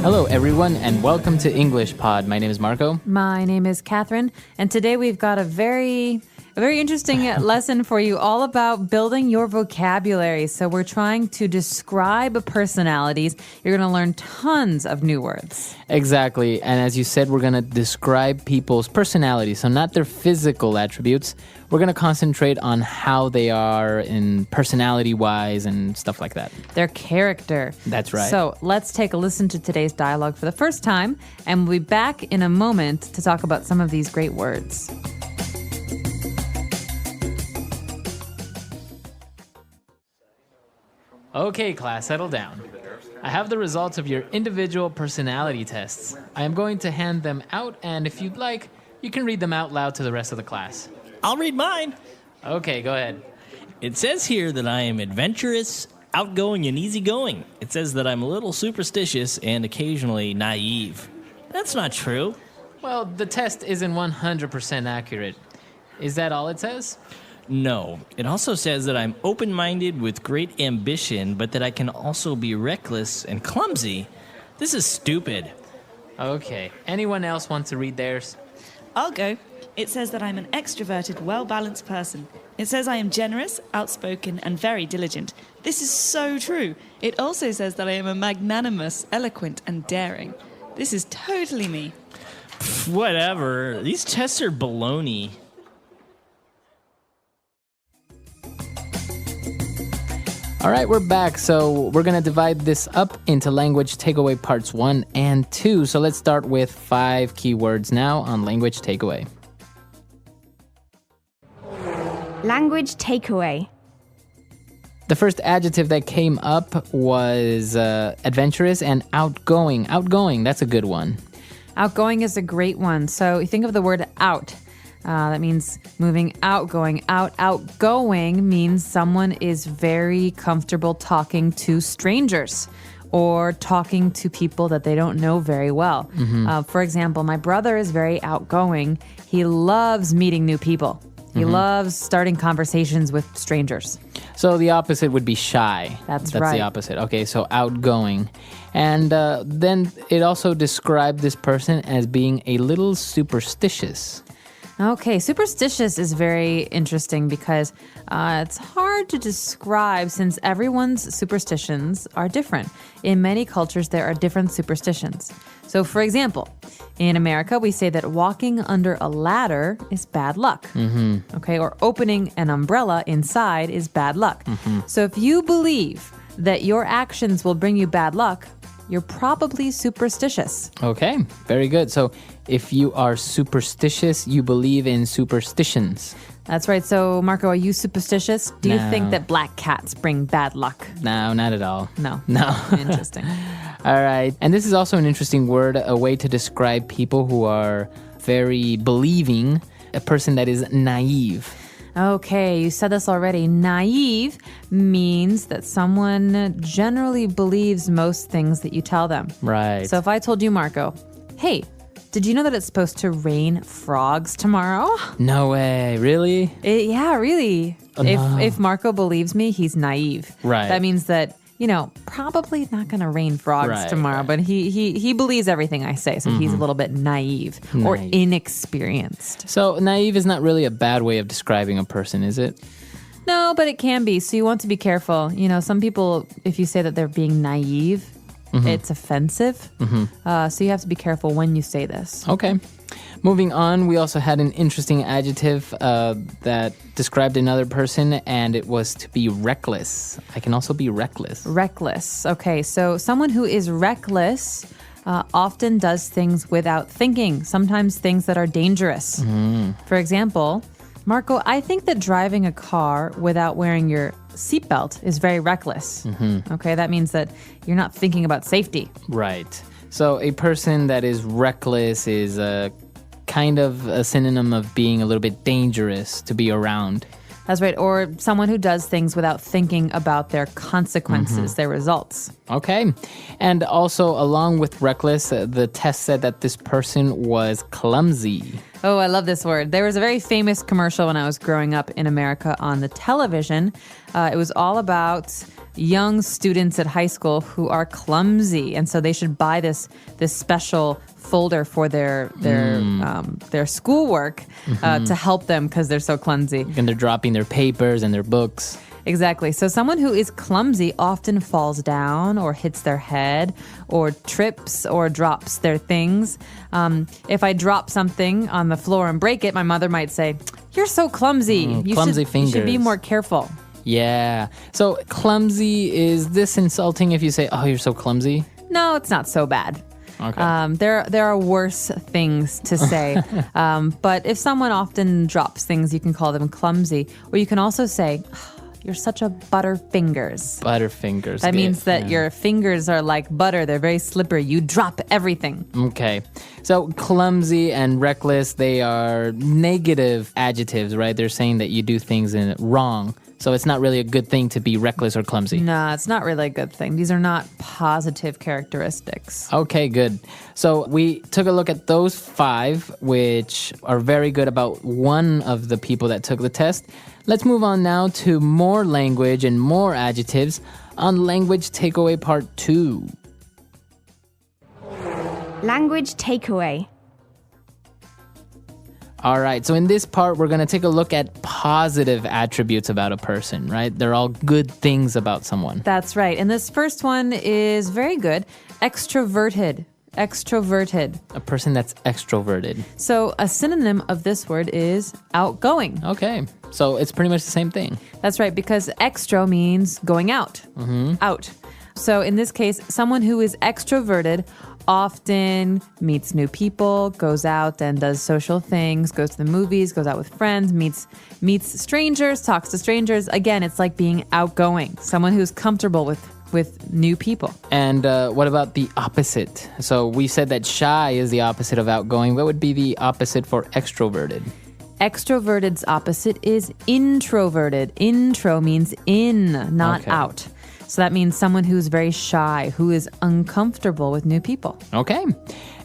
Hello, everyone, and welcome to English Pod. My name is Marco. My name is Catherine, and today we've got a very interesting lesson for you all about building your vocabulary. So we're trying to describe personalities. You're going to learn tons of new words. Exactly, and as you said, we're going to describe people's personalities, so not their physical attributes. We're going to concentrate on how they are in personality-wise and stuff like that. Their character. That's right. So let's take a listen to today's dialogue for the first time, and we'll be back in a moment to talk about some of these great words. Okay, class, settle down. I have the results of your individual personality tests. I am going to hand them out, and if you'd like, you can read them out loud to the rest of the class. I'll read mine. Okay, go ahead. It says here that I am adventurous, outgoing, and easygoing. It says that I'm a little superstitious and occasionally naive. That's not true. Well, the test isn't 100% accurate. Is that all it says? No. It also says that I'm open-minded with great ambition, but that I can also be reckless and clumsy. This is stupid. Okay. Anyone else want to read theirs? I'll go. It says that I'm an extroverted, well-balanced person. It says I am generous, outspoken, and very diligent. This is so true. It also says that I am a magnanimous, eloquent, and daring. This is totally me. Whatever. These tests are baloney. All right, we're back. So we're going to divide this up into language takeaway parts 1 and 2. So let's start with 5 keywords now on language takeaway. Language takeaway. The first adjective that came up was adventurous and outgoing. Outgoing, that's a good one. Outgoing is a great one. So you think of the word out. That means moving out, going out. Outgoing means someone is very comfortable talking to strangers or talking to people that they don't know very well. For example, my brother is very outgoing. He loves meeting new people. He loves starting conversations with strangers. So the opposite would be shy. That's right. right. The opposite. Okay, so outgoing. And then it also described this person as being a little superstitious. Okay, superstitious is very interesting because it's hard to describe since everyone's superstitions are different. In many cultures, there are different superstitions. So, for example, in America, we say that walking under a ladder is bad luck. Okay, or opening an umbrella inside is bad luck. So if you believe that your actions will bring you bad luck, you're probably superstitious. Okay, very good. So if you are superstitious, you believe in superstitions. That's right. So, Marco, are you superstitious? Do you No. think that black cats bring bad luck? No, not at all. No. No. Interesting. All right. And this is also an interesting word, a way to describe people who are very believing, a person that is naive. Okay, you said this already. Naive means that someone generally believes most things that you tell them. Right. So if I told you, Marco, hey, did you know that it's supposed to rain frogs tomorrow? No way. Really? Yeah, really. Oh, no. If Marco believes me, he's naive. Right. That means that, probably not going to rain frogs tomorrow, but he believes everything I say, so he's a little bit naive or inexperienced. So naive is not really a bad way of describing a person, is it? No, but it can be. So you want to be careful. Some people, if you say that they're being naive, it's offensive. So you have to be careful when you say this. Okay. Moving on, we also had an interesting adjective that described another person, and it was to be reckless. I can also be reckless. Reckless. Okay, so someone who is reckless often does things without thinking, sometimes things that are dangerous. For example, Marco, I think that driving a car without wearing your seatbelt is very reckless. Okay, that means that you're not thinking about safety. Right. So a person that is reckless is kind of a synonym of being a little bit dangerous to be around. That's right. Or someone who does things without thinking about their consequences, their results. Okay. And also, along with reckless, the test said that this person was clumsy. Oh, I love this word. There was a very famous commercial when I was growing up in America on the television. It was all about young students at high school who are clumsy, and so they should buy this special folder for their schoolwork to help them because they're so clumsy. And they're dropping their papers and their books. Exactly. So someone who is clumsy often falls down or hits their head or trips or drops their things. If I drop something on the floor and break it, my mother might say, "You're so clumsy. Clumsy You should be fingers." more careful." Yeah. So clumsy, is this insulting if you say, "Oh, you're so clumsy"? No, it's not so bad. Okay. There are worse things to say. But if someone often drops things, you can call them clumsy. Or you can also say, "You're such a butterfingers." Butterfingers. That means that Yeah. your fingers are like butter. They're very slippery. You drop everything. Okay. So clumsy and reckless, they are negative adjectives, right? They're saying that you do things wrong. So it's not really a good thing to be reckless or clumsy. No, it's not really a good thing. These are not positive characteristics. Okay, good. So we took a look at those 5, which are very good about one of the people that took the test. Let's move on now to more language and more adjectives on Language Takeaway Part 2. Language takeaway. All right, so in this part, we're going to take a look at positive attributes about a person, right? They're all good things about someone. That's right. And this first one is very good. Extroverted. Extroverted. A person that's extroverted. So a synonym of this word is outgoing. Okay, so it's pretty much the same thing. That's right, because extro means going out. Out. So in this case, someone who is extroverted often meets new people, goes out and does social things, goes to the movies, goes out with friends, meets strangers, talks to strangers. Again, it's like being outgoing, someone who's comfortable with new people. And what about the opposite? So we said that shy is the opposite of outgoing. What would be the opposite for extroverted? Extroverted's opposite is introverted. Intro means in, not Okay. out. So that means someone who's very shy, who is uncomfortable with new people. Okay.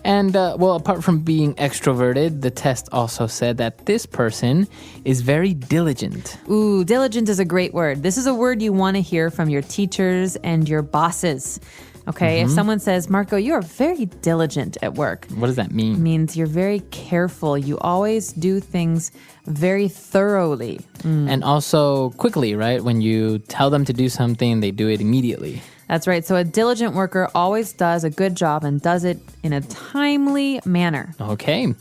And, well, apart from being extroverted, the test also said that this person is very diligent. Ooh, diligent is a great word. This is a word you want to hear from your teachers and your bosses. Okay, if someone says, "Marco, you are very diligent at work," What does that mean? means you're very careful. You always do things very thoroughly. And also quickly, right? When you tell them to do something, they do it immediately. That's right. So a diligent worker always does a good job and does it in a timely manner. Okay.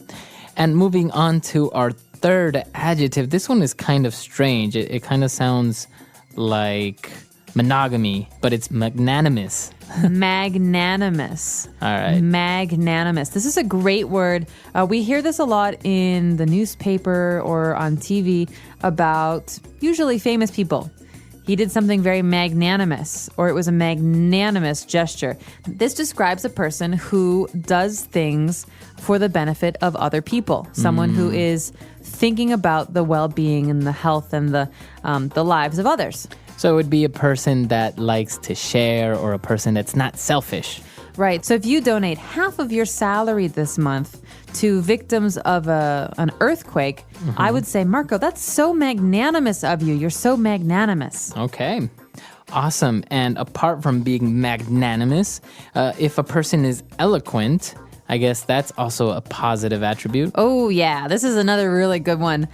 And moving on to our third adjective. This one is kind of strange. It kind of sounds like monogamy, but it's magnanimous. Magnanimous. All right. Magnanimous. This is a great word. We hear this a lot in the newspaper or on TV about usually famous people. He did something very magnanimous, or it was a magnanimous gesture. This describes a person who does things for the benefit of other people. Someone who is thinking about the well-being and the health and the lives of others. So it would be a person that likes to share or a person that's not selfish. Right. So if you donate half of your salary this month to victims of an earthquake, I would say, Marco, that's so magnanimous of you. You're so magnanimous. Okay. Awesome. And apart from being magnanimous, if a person is eloquent, I guess that's also a positive attribute. Oh, yeah. This is another really good one.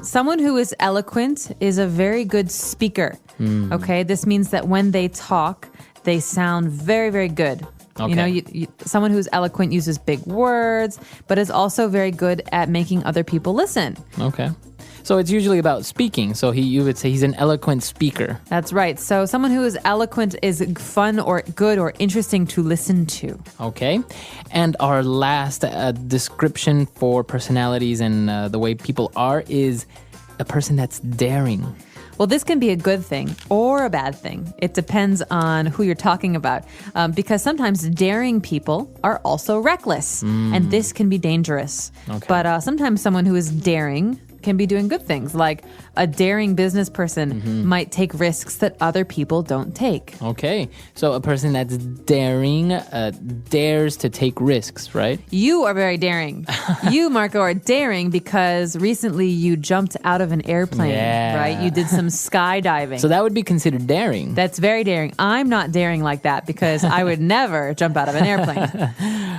Someone who is eloquent is a very good speaker. Okay. This means that when they talk, they sound very, very good. Okay. You know, someone who's eloquent uses big words, but is also very good at making other people listen. Okay. So it's usually about speaking. So you would say he's an eloquent speaker. That's right. So someone who is eloquent is fun or good or interesting to listen to. Okay. And our last description for personalities and the way people are is a person that's daring. Well, this can be a good thing or a bad thing. It depends on who you're talking about. Because sometimes daring people are also reckless. And this can be dangerous. Okay. But sometimes someone who is daring can be doing good things, like a daring business person might take risks that other people don't take. Okay, so a person that's daring dares to take risks, right? You are very daring. You, Marco, are daring because recently you jumped out of an airplane, Yeah. right? You did some skydiving. So that would be considered daring. That's very daring. I'm not daring like that because I would never jump out of an airplane.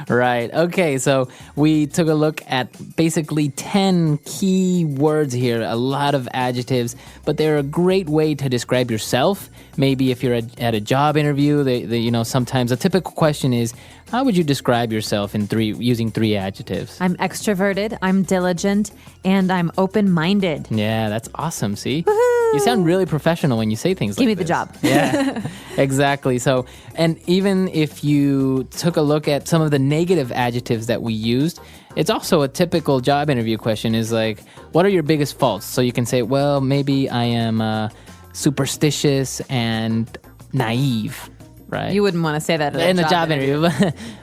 Right. Okay, so we took a look at basically 10 key words here, a lot of adjectives, but they're a great way to describe yourself. Maybe if you're at a job interview, sometimes a typical question is, how would you describe yourself using 3 adjectives? I'm extroverted, I'm diligent, and I'm open-minded. Yeah, that's awesome. See? You sound really professional when you say things Give like me the this. job. Yeah, exactly. So, and even if you took a look at some of the negative adjectives that we used, it's also a typical job interview question is like, what are your biggest faults? So you can say, well, maybe I am superstitious and naive, right? You wouldn't want to say that in a job interview.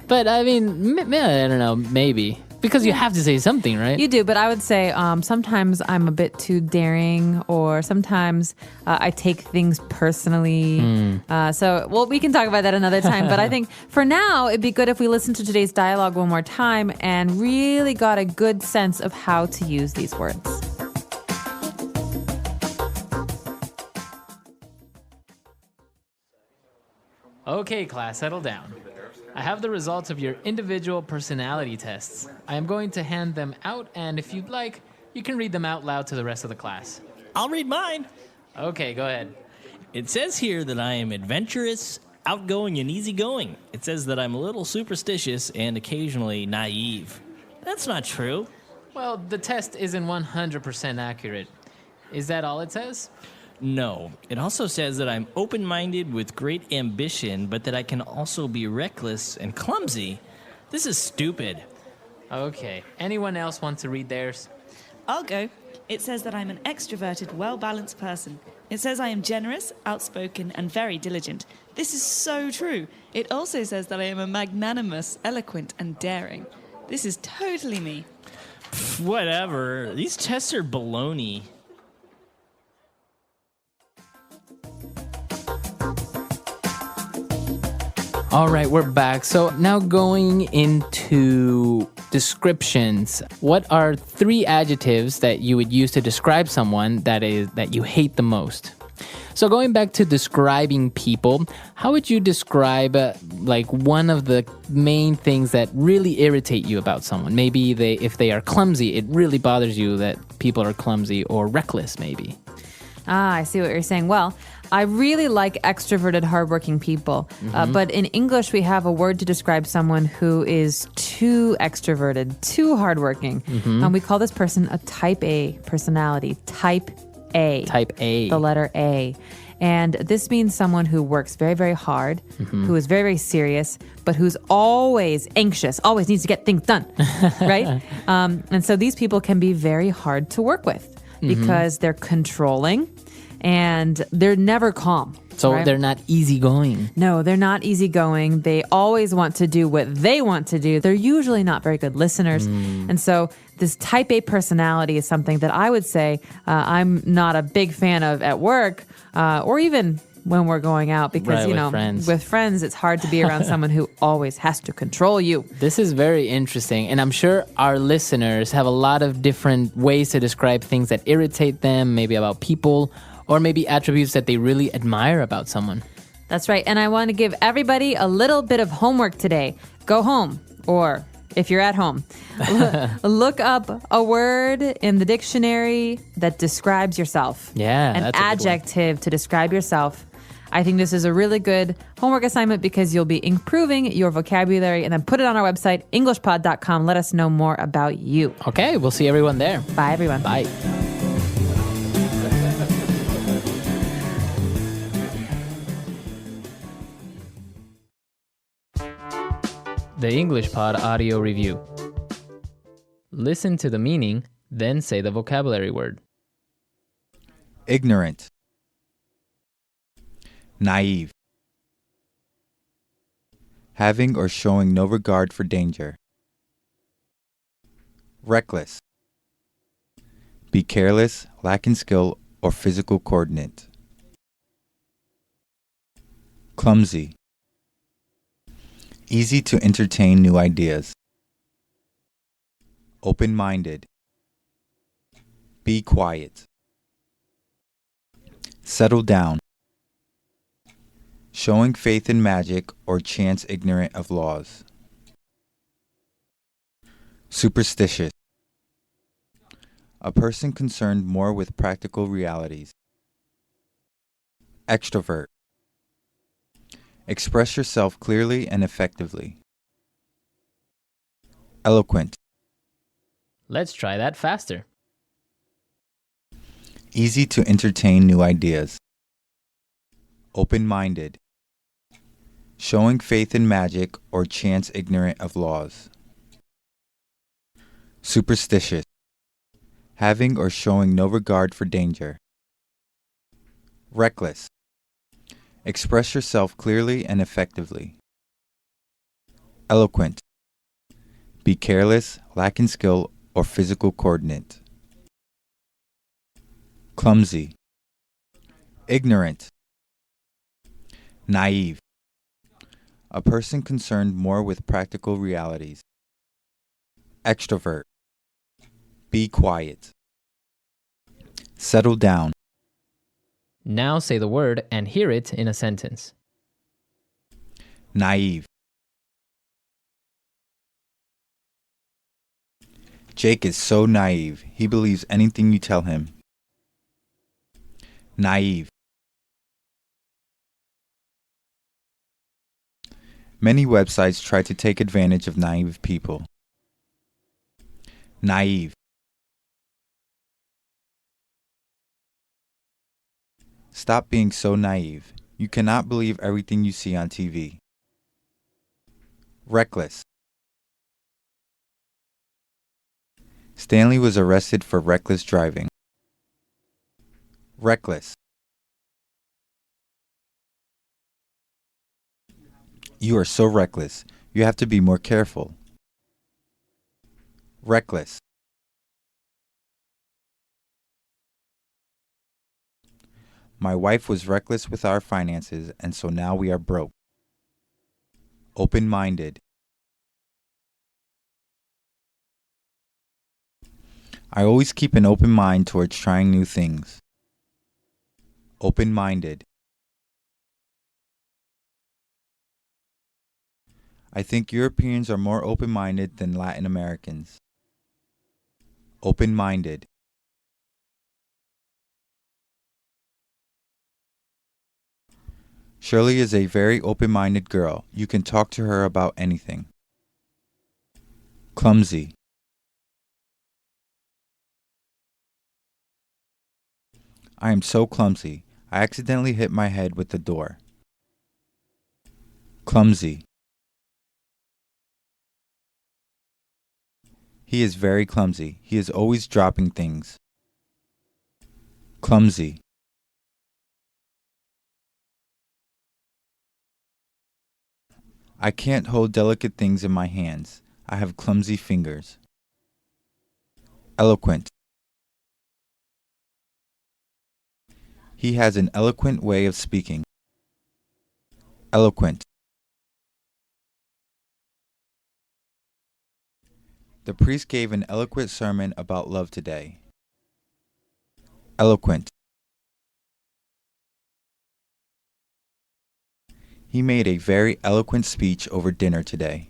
But I mean, I don't know, maybe. Because you have to say something, right? You do, but I would say sometimes I'm a bit too daring, or sometimes I take things personally. We can talk about that another time. But I think for now, it'd be good if we listen to today's dialogue one more time and really got a good sense of how to use these words. Okay, class, settle down. I have the results of your individual personality tests. I am going to hand them out, and if you'd like, you can read them out loud to the rest of the class. I'll read mine. Okay, go ahead. It says here that I am adventurous, outgoing, and easygoing. It says that I'm a little superstitious and occasionally naive. That's not true. Well, the test isn't 100% accurate. Is that all it says? No. It also says that I'm open-minded with great ambition, but that I can also be reckless and clumsy. This is stupid. Okay. Anyone else want to read theirs? I'll go. It says that I'm an extroverted, well-balanced person. It says I am generous, outspoken, and very diligent. This is so true. It also says that I am a magnanimous, eloquent, and daring. This is totally me. Whatever. These tests are baloney. All right, we're back. So now going into descriptions. What are 3 adjectives that you would use to describe someone that you hate the most? So going back to describing people, how would you describe one of the main things that really irritate you about someone? Maybe if they are clumsy, it really bothers you that people are clumsy, or reckless maybe. I see what you're saying. Well, I really like extroverted, hardworking people. But in English, we have a word to describe someone who is too extroverted, too hardworking. And we call this person a type A personality. Type A. Type A. The letter A. And this means someone who works very, very hard, who is very, very serious, but who's always anxious, always needs to get things done, right? And so these people can be very hard to work with because they're controlling and they're never calm. So right? they're not easygoing. No, they're not easygoing. They always want to do what they want to do. They're usually not very good listeners. And so this type A personality is something that I would say I'm not a big fan of at work or even when we're going out because, friends. with friends, it's hard to be around someone who always has to control you. This is very interesting. And I'm sure our listeners have a lot of different ways to describe things that irritate them, maybe about people, or maybe attributes that they really admire about someone. That's right. And I want to give everybody a little bit of homework today. Go home, or if you're at home, look up a word in the dictionary that describes yourself. Yeah, An that's a good one. adjective to describe yourself. I think this is a really good homework assignment because you'll be improving your vocabulary, and then put it on our website, Englishpod.com. Let us know more about you. Okay, we'll see everyone there. Bye, everyone. Bye. The English Pod Audio Review. Listen to the meaning, then say the vocabulary word. Ignorant, naive, having or showing no regard for danger, reckless, Be careless, lack in skill or physical coordinate. Clumsy. Easy to entertain new ideas. Open-minded. Be quiet. Settle down. Showing faith in magic or chance ignorant of laws. Superstitious. A person concerned more with practical realities. Extrovert. Express yourself clearly and effectively. Eloquent. Let's try that faster. Easy to entertain new ideas. Open-minded. Showing faith in magic or chance ignorant of laws. Superstitious. Having or showing no regard for danger. Reckless. Express yourself clearly and effectively. Eloquent. Be careless, lack in skill or physical coordinate. Clumsy. Ignorant. Naive. A person concerned more with practical realities. Extrovert. Be quiet. Settle down. Now say the word and hear it in a sentence. Naive. Jake is so naive. He believes anything you tell him. Naive. Many websites try to take advantage of naive people. Naive. Stop being so naive. You cannot believe everything you see on TV. Reckless. Stanley was arrested for reckless driving. Reckless. You are so reckless. You have to be more careful. Reckless. My wife was reckless with our finances, and so now we are broke. Open-minded. I always keep an open mind towards trying new things. Open-minded. I think Europeans are more open-minded than Latin Americans. Open-minded. Shirley is a very open-minded girl. You can talk to her about anything. Clumsy. I am so clumsy. I accidentally hit my head with the door. Clumsy. He is very clumsy. He is always dropping things. Clumsy. I can't hold delicate things in my hands. I have clumsy fingers. Eloquent. He has an eloquent way of speaking. Eloquent. The priest gave an eloquent sermon about love today. Eloquent. He made a very eloquent speech over dinner today.